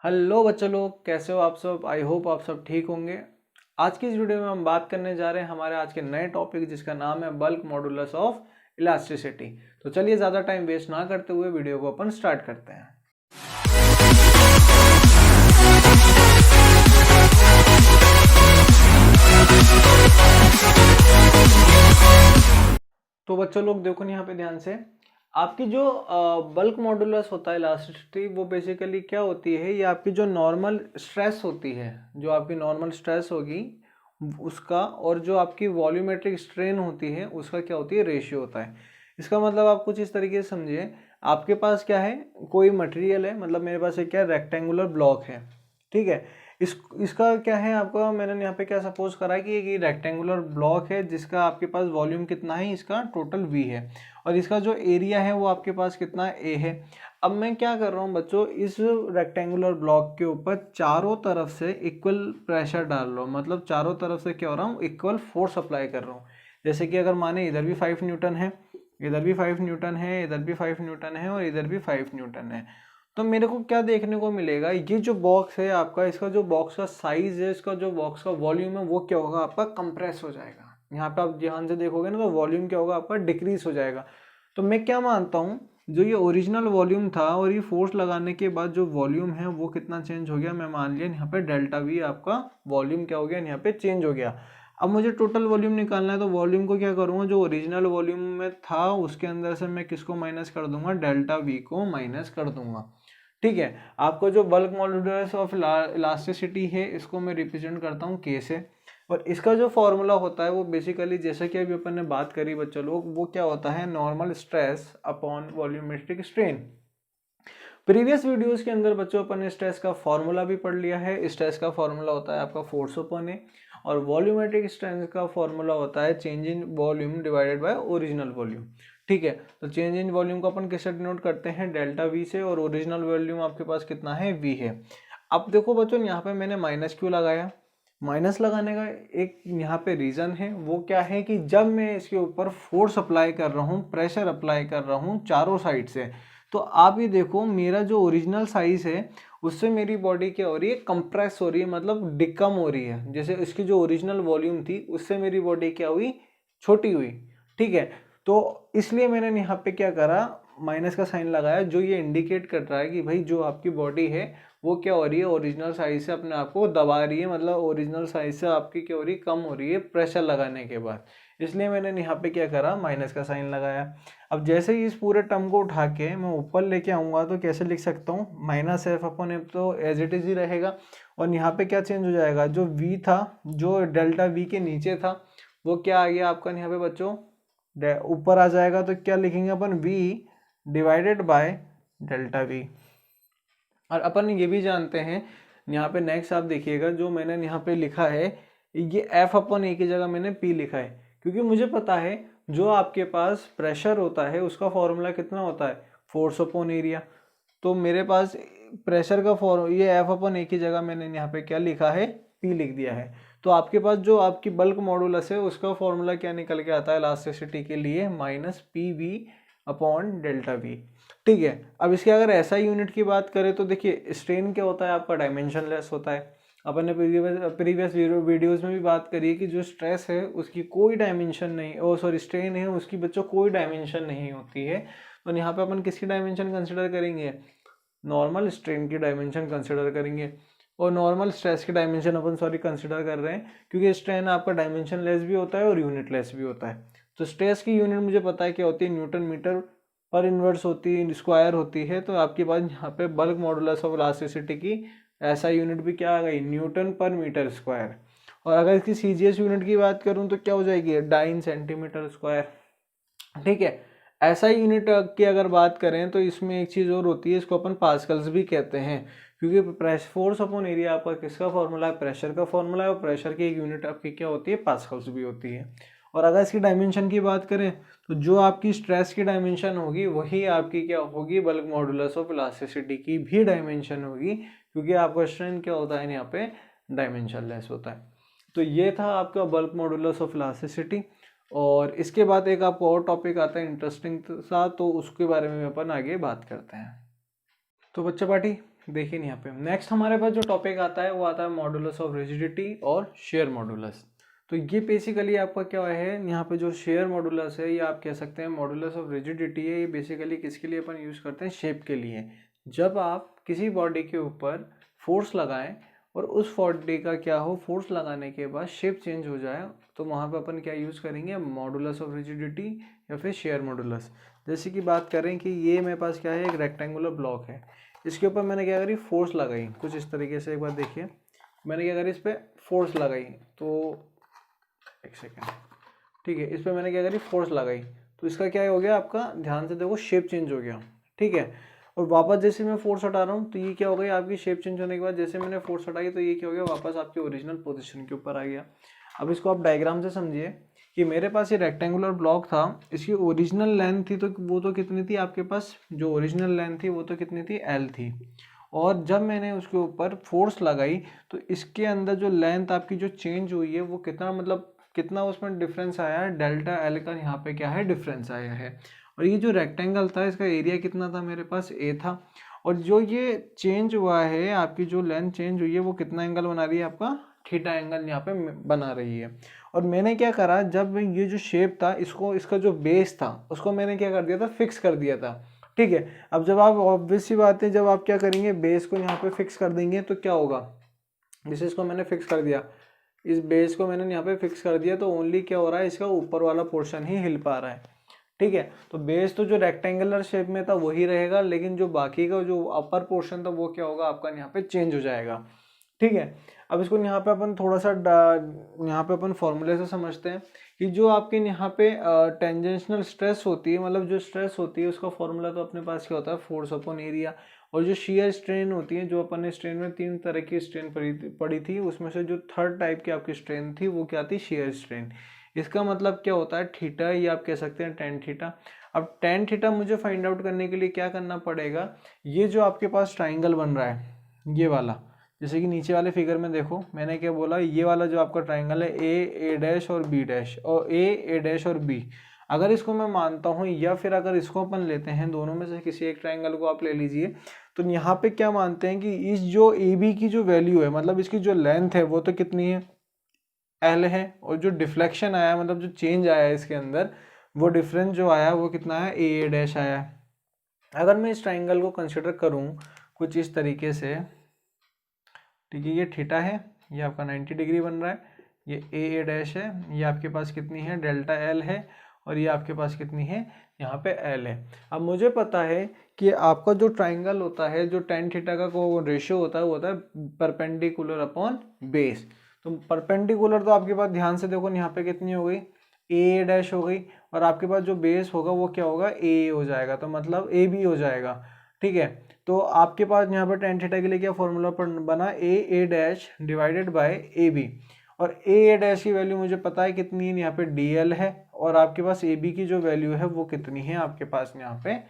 Hello बच्चों लोग, कैसे हो आप सब। आई होप आप सब ठीक होंगे। आज की इस वीडियो में हम बात करने जा रहे हैं हमारे आज के नए टॉपिक जिसका नाम है बल्क मॉडुलस ऑफ इलास्टिसिटी। तो चलिए ज़्यादा टाइम वेस्ट ना करते हुए वीडियो को अपन स्टार्ट करते हैं। तो बच्चों लोग देखो यहाँ पे ध्यान से, आपकी जो बल्क मॉडुलस होता है इलास्टिसिटी, वो बेसिकली क्या होती है, ये आपकी जो नॉर्मल स्ट्रेस होती है, जो आपकी नॉर्मल स्ट्रेस होगी उसका, और जो आपकी वॉल्यूमेट्रिक स्ट्रेन होती है उसका क्या होती है, रेशियो होता है। इसका मतलब आप कुछ इस तरीके से समझिए, आपके पास क्या है, कोई मटेरियल है, मतलब मेरे पास एक क्या रेक्टेंगुलर ब्लॉक है, ठीक है। इसका क्या है, आपका मैंने यहाँ पे क्या सपोज करा है कि एक रेक्टेंगुलर ब्लॉक है जिसका आपके पास वॉल्यूम कितना है, इसका टोटल V है, और इसका जो एरिया है वो आपके पास कितना A है। अब मैं क्या कर रहा हूँ बच्चों, इस रेक्टेंगुलर ब्लॉक के ऊपर चारों तरफ से इक्वल प्रेशर डाल रहा हूँ, मतलब चारों तरफ से क्या हो रहा हूँ, इक्वल फोर्स अप्लाई कर रहा हूँ। जैसे कि अगर माने इधर भी 5 न्यूटन है, इधर भी 5 न्यूटन है, इधर भी 5 न्यूटन है, और इधर भी 5 न्यूटन है, तो मेरे को क्या देखने को मिलेगा, ये जो बॉक्स है आपका, इसका जो बॉक्स का साइज है, इसका जो बॉक्स का वॉल्यूम है, वो क्या होगा, आपका कंप्रेस हो जाएगा। यहाँ पे आप ध्यान से देखोगे ना, तो वॉल्यूम क्या होगा, आपका डिक्रीज हो जाएगा। तो मैं क्या मानता हूँ, जो ये ओरिजिनल वॉल्यूम था और ये फोर्स लगाने के बाद जो वॉल्यूम है वो कितना चेंज हो गया, मैं मान लिया यहाँ पे डेल्टा V आपका वॉल्यूम क्या हो गया, यहाँ पे चेंज हो गया। अब मुझे टोटल वॉल्यूम निकालना है, तो वॉल्यूम को क्या करूँगा, जो ओरिजिनल वॉल्यूम में था उसके अंदर से मैं किसको माइनस कर दूंगा, डेल्टा V को माइनस कर दूंगा, ठीक है। आपको जो बल्क मॉडुलस ऑफ इलास्टिसिटी है, इसको मैं रिप्रेजेंट करता हूँ K से, और इसका जो फॉर्मूला होता है वो बेसिकली, जैसा कि अभी अपन ने बात करी बच्चों लोग, वो क्या होता है, normal stress upon volumetric strain. Previous videos के अंदर बच्चों अपन ने स्ट्रेस का फॉर्मूला भी पढ़ लिया है। स्ट्रेस का फॉर्मूला होता है आपका फोर्स अपॉन ए, और वॉल्यूमेट्रिक स्ट्रेन का फॉर्मूला होता है change in volume divided by original volume, ठीक है। तो चेंज इन वॉल्यूम को अपन किससे डिनोट करते हैं, डेल्टा V से, और ओरिजिनल वॉल्यूम आपके पास कितना है, V है। अब देखो बच्चों, यहाँ पे मैंने माइनस क्यों लगाया, माइनस लगाने का एक यहाँ पे रीज़न है, वो क्या है कि जब मैं इसके ऊपर फोर्स अप्लाई कर रहा हूँ, प्रेशर अप्लाई कर रहा हूँ चारों साइड से, तो आप ये देखो मेरा जो ओरिजिनल साइज है उससे मेरी बॉडी क्या हो रही है, कंप्रेस हो रही है, मतलब डिकम हो रही है। जैसे इसकी जो ओरिजिनल वॉल्यूम थी उससे मेरी बॉडी क्या हुई, छोटी हुई, ठीक है। तो इसलिए मैंने यहाँ पे क्या करा, माइनस का साइन लगाया, जो ये इंडिकेट कर रहा है कि भाई जो आपकी बॉडी है वो क्या हो रही है, ओरिजिनल साइज से अपने आप को दबा रही है, मतलब ओरिजिनल साइज से आपकी क्या हो रही है, कम हो रही है प्रेशर लगाने के बाद। इसलिए मैंने यहाँ पे क्या करा, माइनस का साइन लगाया। अब जैसे ही इस पूरे टर्म को उठा के मैं ऊपर लेके आऊँगा, तो कैसे लिख सकता हूँ, माइनस एफ अपॉन एफ तो एज इट इज ही रहेगा, और यहाँ पे क्या चेंज हो जाएगा, जो V था, जो डेल्टा V के नीचे था, वो क्या आ गया आपका यहाँ पे बच्चों, ऊपर आ जाएगा। तो क्या लिखेंगे अपन, V divided by delta V। और अपन ये भी जानते हैं, यहाँ पे नेक्स्ट आप देखिएगा, जो मैंने यहाँ पे लिखा है, ये F अपॉन ए की जगह मैंने P लिखा है, क्योंकि मुझे पता है जो आपके पास प्रेशर होता है उसका फॉर्मूला कितना होता है, फोर्स अपॉन एरिया। तो मेरे पास प्रेशर का ये F अपॉन ए की जगह मैंने यहाँ पे क्या लिखा है, P लिख दिया है। तो आपके पास जो आपकी बल्क मॉडुलस है उसका फॉर्मूला क्या निकल के आता है इलास्टिसिटी के लिए, minus PV upon delta V, ठीक है। अब इसके अगर ऐसा यूनिट की बात करें, तो देखिए स्ट्रेन क्या होता है आपका, डायमेंशन लेस होता है। अपन ने प्रीवियस वीडियोस में भी बात करी है कि जो स्ट्रेस है उसकी कोई डायमेंशन नहीं, ओ सॉरी स्ट्रेन है उसकी बच्चों कोई डायमेंशन नहीं होती है। तो यहाँ पे अपन किसकी डायमेंशन कंसिडर करेंगे, नॉर्मल स्ट्रेन की डायमेंशन कंसिडर करेंगे, और नॉर्मल स्ट्रेस की डायमेंशन अपन कंसिडर कर रहे हैं, क्योंकि स्ट्रेन आपका डायमेंशन लेस भी होता है और यूनिट लेस भी होता है। तो स्ट्रेस की यूनिट मुझे पता है क्या होती है, न्यूटन मीटर पर इनवर्स होती है, स्क्वायर होती है। तो आपके पास यहाँ पे बल्क मॉडुलस ऑफ इलास्टिसिटी की ऐसा यूनिट भी क्या आ गई, न्यूटन पर मीटर स्क्वायर। और अगर इसकी CGS यूनिट की बात करूँ तो क्या हो जाएगी, डाइन सेंटीमीटर स्क्वायर, ठीक है। ऐसा यूनिट की अगर बात करें तो इसमें एक चीज़ और होती है, इसको अपन पास्कल्स भी कहते हैं, क्योंकि फोर्स अपॉन एरिया आपका किसका फॉर्मूला है, प्रेशर का फॉर्मूला है, और प्रेशर की एक यूनिट आपकी क्या होती है, पास्कल्स भी होती है। और अगर इसकी डायमेंशन की बात करें तो जो आपकी स्ट्रेस की डायमेंशन होगी वही आपकी क्या होगी, बल्क मॉडुलस ऑफ इलास्टिसिटी की भी डायमेंशन होगी, क्योंकि आपका स्ट्रेन क्या होता है यहाँ पे, डायमेंशन लेस होता है। तो ये था आपका बल्क मॉडुलस ऑफ इलास्टिसिटी। और इसके बाद एक आपको और टॉपिक आता है इंटरेस्टिंग सा, तो उसके बारे में अपन आगे बात करते हैं। तो बच्चा पार्टी देखिए यहाँ पे नेक्स्ट हमारे पास जो टॉपिक आता है वो आता है मॉडुलस ऑफ रिजिडिटी और शेयर मॉडुलस। तो ये बेसिकली आपका क्या है, यहाँ पे जो शेयर मॉडुलस है या आप कह सकते हैं मॉडुलस ऑफ रिजिडिटी है, ये बेसिकली किसके लिए अपन यूज़ करते हैं, शेप के लिए। जब आप किसी बॉडी के ऊपर फोर्स लगाएं और उस बॉडी का क्या हो, फोर्स लगाने के बाद शेप चेंज हो जाए, तो वहाँ पे अपन क्या यूज़ करेंगे, मॉडुलस ऑफ रिजिडिटी या फिर शेयर मॉडुलस। जैसे कि बात करें कि ये मेरे पास क्या है, एक रेक्टेंगुलर ब्लॉक है, इसके ऊपर मैंने क्या करी, फोर्स लगाई कुछ इस तरीके से। एक बार देखिए मैंने क्या करी, इस पर फोर्स लगाई, तो एक सेकेंड, ठीक है, इस पर मैंने क्या करी, फोर्स लगाई, तो इसका क्या हो गया आपका, ध्यान से देखो, शेप चेंज हो गया, ठीक है। और वापस जैसे मैं फोर्स हटा रहा हूँ तो ये क्या हो गया, आपकी शेप चेंज होने के बाद जैसे मैंने फोर्स हटाई तो ये क्या हो गया, वापस आपकी ओरिजिनल पोजीशन के ऊपर आ गया। अब इसको आप डायग्राम से समझिए कि मेरे पास ये रेक्टेंगुलर ब्लॉक था, इसकी ओरिजिनल लेंथ थी, तो वो तो कितनी थी आपके पास, जो ओरिजिनल लेंथ थी वो तो कितनी थी, L थी। और जब मैंने उसके ऊपर फोर्स लगाई तो इसके अंदर जो लेंथ आपकी जो चेंज हुई है वो कितना, मतलब कितना उसमें डिफरेंस आया है, डेल्टा एल का यहाँ पे क्या है, डिफरेंस आया है। और ये जो रेक्टेंगल था इसका एरिया कितना था, मेरे पास ए था। और जो ये चेंज हुआ है, आपकी जो लेंथ चेंज हुई है वो कितना एंगल बना रही है, आपका थीटा एंगल यहाँ पे बना रही है। और मैंने क्या करा, जब ये जो शेप था इसको, इसका जो बेस था उसको मैंने क्या कर दिया था, फिक्स कर दिया था, ठीक है। अब जब आप, ऑब्वियस सी बात है, जब आप क्या करेंगे, बेस को यहाँ पे फिक्स कर देंगे तो क्या होगा, जैसे इसको मैंने फिक्स कर दिया, इस बेस को मैंने यहाँ पे फिक्स कर दिया, तो ओनली क्या हो रहा है, इसका ऊपर वाला पोर्शन ही हिल पा रहा है, ठीक है। तो बेस तो जो रेक्टेंगुलर शेप में था वही रहेगा, लेकिन जो बाकी का जो अपर पोर्शन था वो क्या होगा आपका, यहाँ पे चेंज हो जाएगा, ठीक है। अब इसको यहाँ पे अपन थोड़ा सा यहाँ पे अपन फॉर्मूले से समझते हैं कि जो आपके यहाँ पे टेंजेंशनल स्ट्रेस होती है, मतलब जो स्ट्रेस होती है उसका फॉर्मूला तो अपने पास क्या होता है, फोर्स अपॉन एरिया। और जो शेयर स्ट्रेन होती है, जो अपन ने स्ट्रेन में 3 तरह की स्ट्रेन पढ़ी थी, उसमें से जो थर्ड टाइप की आपकी स्ट्रेन थी वो क्या थी, शेयर स्ट्रेन। इसका मतलब क्या होता है, थीटा, या आप कह सकते हैं टेन थीटा। अब टेन थीटा मुझे फाइंड आउट करने के लिए क्या करना पड़ेगा, ये जो आपके पास ट्राइंगल बन रहा है ये वाला, जैसे कि नीचे वाले फिगर में देखो मैंने क्या बोला, ये वाला जो आपका ट्राइंगल है ए डैश और बी डैश, और ए डैश और बी, अगर इसको मैं मानता हूँ, या फिर अगर इसको अपन लेते हैं, दोनों में से किसी एक ट्राइंगल को आप ले लीजिए, तो यहाँ पे क्या मानते हैं कि इस जो ए बी की जो वैल्यू है, मतलब इसकी जो लेंथ है वो तो कितनी है, L है, और जो डिफ्लेक्शन आया, मतलब जो चेंज आया है इसके अंदर, वो डिफरेंस जो आया वो कितना है, ए डैश आया है। अगर मैं इस ट्राइंगल को कंसिडर करूँ कुछ इस तरीके से, ठीक है, ये थीटा है, ये आपका 90 डिग्री बन रहा है, ये ए डैश है, ये आपके पास कितनी है, डेल्टा एल है, और ये आपके पास कितनी है, यहाँ पे एल है। अब मुझे पता है कि आपका जो ट्राइंगल होता है, जो टेन थीटा का रेशियो होता है वो होता है परपेंडिकुलर अपॉन बेस। तो परपेंडिकुलर तो आपके पास ध्यान से देखो यहाँ पे कितनी हो गई, ए डैश हो गई, और आपके पास जो बेस होगा वो क्या होगा, ए हो जाएगा, तो मतलब ए बी हो जाएगा, ठीक है। तो आपके पास यहाँ पर टेन थीटा के लिए क्या फॉर्मूला बना, a dash divided by a b, और ए डैश की वैल्यू मुझे पता है कितनी है, यहाँ पे डी एल है, और आपके पास ए बी की जो वैल्यू है वो कितनी है, आपके पास यहाँ पे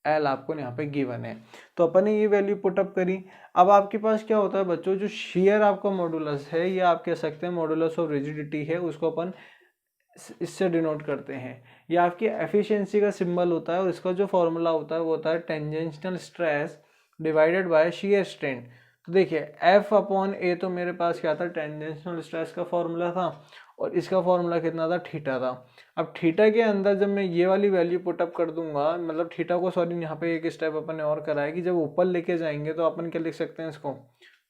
एल आपको यहाँ पे गिवन है। तो अपन ने ये वैल्यू पुटअप करी। अब आपके पास क्या होता है बच्चों, जो शेयर आपका मॉडुलस है, या आप कह सकते हैं मॉडुलस ऑफ रिजिडिटी है, उसको अपन इससे डिनोट करते हैं। ये आपकी एफिशिएंसी का सिंबल होता है, और इसका जो फॉर्मूला होता है वो होता है tangential stress divided by shear strain. तो देखिए एफ अपॉन ए, तो मेरे पास क्या था, टेंजेंशनल स्ट्रेस का फॉर्मूला था, और इसका फॉर्मूला कितना था, थीटा था। अब थीटा के अंदर जब मैं ये वाली वैल्यू पुटअप कर दूंगा, मतलब थीटा को, सॉरी यहाँ पे एक स्टेप अपन ने और करा है कि जब ऊपर लेके जाएंगे तो अपन क्या लिख सकते हैं इसको,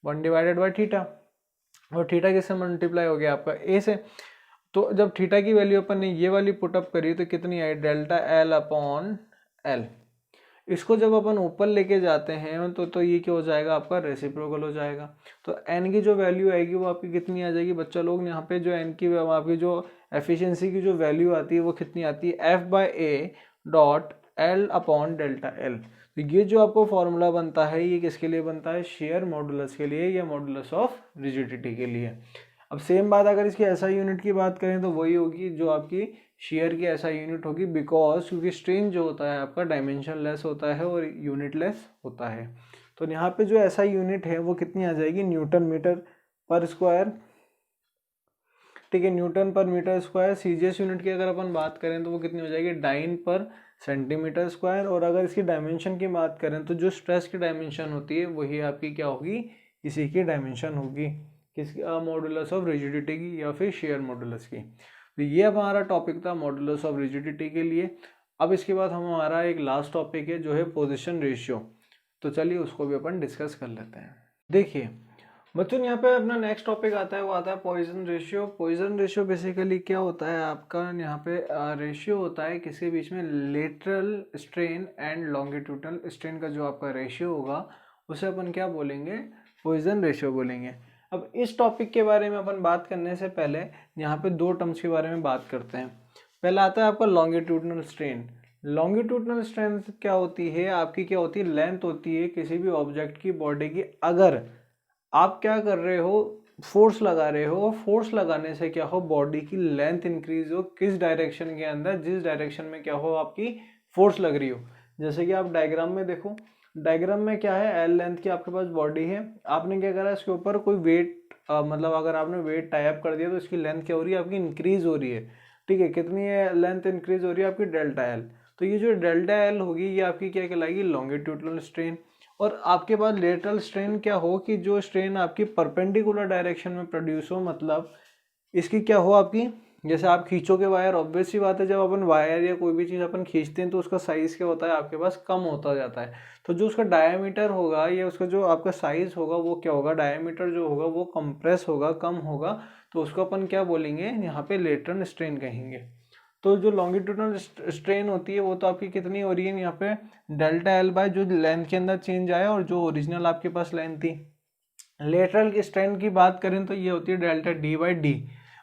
1 डिवाइडेड बाई थीटा, और थीटा किससे मल्टीप्लाई हो गया आपका, ए से। तो जब थीटा की वैल्यू अपन ने ये वाली पुटअप करी तो कितनी आई, डेल्टा एल अपॉन एल। इसको जब अपन ऊपर लेके जाते हैं तो ये क्या हो जाएगा, आपका रेसिप्रोकल हो जाएगा। तो एन की जो वैल्यू आएगी वो आपकी कितनी आ जाएगी बच्चा लोग, यहाँ पे जो एन की, आपकी जो एफिशिएंसी की जो वैल्यू आती है वो कितनी आती है, F by A dot L upon delta L. तो ये जो आपको फॉर्मूला बनता है ये किसके लिए बनता है, शेयर मॉडुलस के लिए, या मॉडुलस ऑफ रिजिडिटी के लिए। अब सेम बात अगर इसकी एसआई यूनिट की बात करें तो वही होगी जो आपकी शेयर की एसआई यूनिट होगी, बिकॉज क्योंकि स्ट्रेन जो होता है आपका डायमेंशन लेस होता है और यूनिट लेस होता है। तो यहाँ पे जो एसआई यूनिट है वो कितनी आ जाएगी, न्यूटन मीटर पर स्क्वायर, ठीक है, न्यूटन पर मीटर स्क्वायर। सीजीएस यूनिट की अगर अपन बात करें तो वो कितनी हो जाएगी, डाइन पर सेंटीमीटर स्क्वायर। और अगर इसकी डायमेंशन की बात करें तो जो स्ट्रेस की डायमेंशन होती है वही आपकी क्या होगी, इसी की डायमेंशन होगी, किसकी, मॉडुलस ऑफ रिजिडिटी की या फिर शेयर मॉडुलस की। तो ये अब हमारा टॉपिक था मॉडुलस ऑफ रिजिडिटी के लिए। अब इसके बाद हमारा एक लास्ट टॉपिक है जो है पोजीशन रेशियो। तो चलिए उसको भी अपन डिस्कस कर लेते हैं। देखिए बच्चों, यहाँ पे अपना नेक्स्ट टॉपिक आता है, वो आता है Poisson ratio. Poisson ratio basically क्या होता है आपका, यहाँ पे रेशियो होता है किसी बीच में lateral strain and longitudinal strain का जो आपका रेशियो होगा उसे अपन क्या बोलेंगे, पॉइजन रेशियो बोलेंगे। अब इस टॉपिक के बारे में अपन बात करने से पहले यहाँ पे दो टर्म्स के बारे में बात करते हैं। पहला आता है आपका लॉन्गिट्यूडनल स्ट्रेन। लॉन्गिट्यूडनल स्ट्रेन क्या होती है आपकी, क्या होती है, लेंथ होती है किसी भी ऑब्जेक्ट की बॉडी की। अगर आप क्या कर रहे हो, फोर्स लगा रहे हो, फोर्स लगाने से क्या हो, बॉडी की लेंथ इंक्रीज हो, किस डायरेक्शन के अंदर, जिस डायरेक्शन में क्या हो आपकी फोर्स लग रही हो। जैसे कि आप डायग्राम में देखो, डायग्राम में क्या है, एल लेंथ की आपके पास बॉडी है, आपने क्या करा, इसके ऊपर कोई वेट मतलब अगर आपने वेट टाई अप कर दिया तो इसकी लेंथ क्या हो रही है आपकी, इंक्रीज हो रही है। ठीक है, कितनी है लेंथ इंक्रीज हो रही है आपकी, डेल्टा एल। तो ये जो डेल्टा एल होगी ये आपकी क्या कहलाएगी, लॉन्गिट्यूडनल स्ट्रेन। और आपके पास लेटरल स्ट्रेन क्या हो कि जो स्ट्रेन आपकी परपेंडिकुलर डायरेक्शन में प्रोड्यूस हो, मतलब इसकी क्या हो आपकी, जैसे आप खींचोगे वायर, ऑब्वियस सी बात है जब अपन वायर या कोई भी चीज़ अपन खींचते हैं तो उसका साइज क्या होता है आपके पास, कम होता जाता है। तो जो उसका डायमीटर होगा या उसका जो आपका साइज होगा वो क्या होगा, डायमीटर जो होगा वो कंप्रेस होगा, कम होगा। तो उसको अपन क्या बोलेंगे, यहाँ पे लेटरल स्ट्रेन कहेंगे। तो जो लॉन्गिट्यूडनल स्ट्रेन होती है वो तो आपकी कितनी हो रही है यहाँ पे, डेल्टा एल बाय जो लेंथ के अंदर चेंज आया और जो ओरिजिनल आपके पास लेंथ थी। लेटरल की स्ट्रेन की बात करें तो ये होती है डेल्टा डी बाई डी।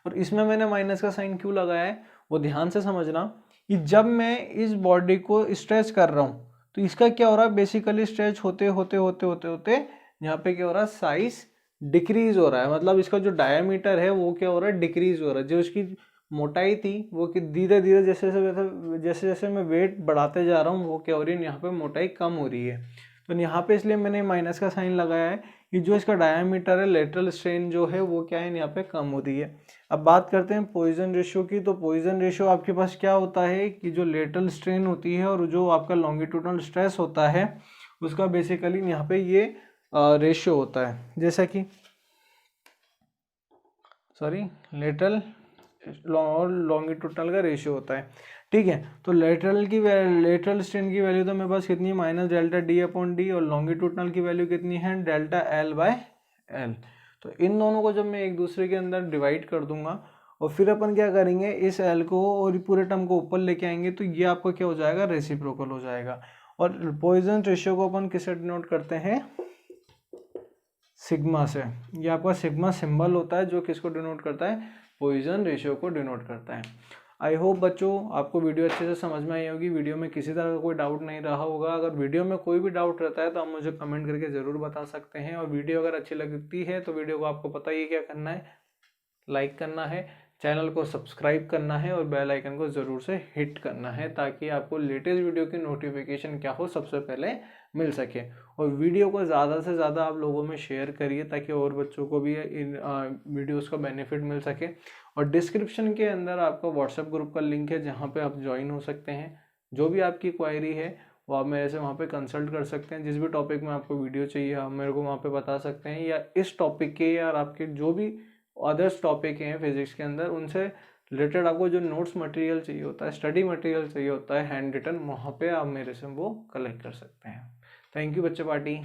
और इसमें मैंने माइनस का साइन क्यों लगाया है वो ध्यान से समझना, कि जब मैं इस बॉडी को स्ट्रेच कर रहा हूँ तो इसका क्या हो रहा है, बेसिकली स्ट्रेच होते होते होते होते होते यहाँ पे क्या हो रहा है, साइज डिक्रीज हो रहा है। मतलब इसका जो डायमीटर है वो क्या हो रहा है, डिक्रीज हो रहा है। जो इसकी मोटाई थी वो कि धीरे धीरे जैसे जैसे जैसे मैं वेट बढ़ाते जा रहा हूँ वो क्या हो रही है, यहाँ पे मोटाई कम हो रही है। तो यहाँ पे इसलिए मैंने माइनस का साइन लगाया है कि जो इसका डायमीटर है, लेटरल स्ट्रेन जो है वो क्या है, यहाँ पे कम हो रही है। अब बात करते हैं पॉइजन रेशियो की। तो पॉइजन रेशियो आपके पास क्या होता है कि जो लेटरल स्ट्रेन होती है और जो आपका लॉन्गिट्यूडनल स्ट्रेस होता है उसका बेसिकली यहाँ पे ये रेशियो होता है। जैसा कि लेटरल और लॉन्गिट्यूडनल का रेशियो होता है। ठीक है, तो लेटरल स्ट्रेन की वैल्यू तो मेरे पास कितनी है, minus delta D upon D, और लॉन्गिट्यूडनल की वैल्यू कितनी है, डेल्टा एल बाय एल। तो इन दोनों को जब मैं एक दूसरे के अंदर डिवाइड कर दूंगा और फिर अपन क्या करेंगे, इस एल को और पूरे टर्म को ऊपर लेके आएंगे तो ये आपका क्या हो जाएगा, रेसिप्रोकल हो जाएगा। और पॉइजन रेशियो को अपन किससे डिनोट करते हैं, सिग्मा से। ये आपका सिग्मा सिंबल होता है जो किसको डिनोट करता है, पॉइजन रेशियो को डिनोट करता है। आई होप बच्चों आपको वीडियो अच्छे से समझ में आई होगी, वीडियो में किसी तरह का कोई डाउट नहीं रहा होगा। अगर वीडियो में कोई भी डाउट रहता है तो आप मुझे कमेंट करके ज़रूर बता सकते हैं। और वीडियो अगर अच्छी लगती है तो वीडियो को आपको पता ही क्या करना है, लाइक करना है, चैनल को सब्सक्राइब करना है और बेल आइकन को ज़रूर से हिट करना है ताकि आपको लेटेस्ट वीडियो की नोटिफिकेशन क्या हो, सबसे पहले मिल सके। और वीडियो को ज़्यादा से ज़्यादा आप लोगों में शेयर करिए ताकि और बच्चों को भी इन वीडियोस का बेनिफिट मिल सके। और डिस्क्रिप्शन के अंदर आपका व्हाट्सएप ग्रुप का लिंक है जहाँ पे आप ज्वाइन हो सकते हैं। जो भी आपकी क्वायरी है वो आप मेरे से वहाँ पे कंसल्ट कर सकते हैं। जिस भी टॉपिक में आपको वीडियो चाहिए आप मेरे को वहाँ पे बता सकते हैं, या इस टॉपिक के या आपके जो भी अदर्स टॉपिक हैं फिजिक्स के अंदर उनसे रिलेटेड आपको जो नोट्स मटेरियल चाहिए होता है, स्टडी मटेरियल चाहिए होता है हैंड रिटन, वहाँ पे आप मेरे से वो कलेक्ट कर सकते हैं। थैंक यू बच्चे पार्टी।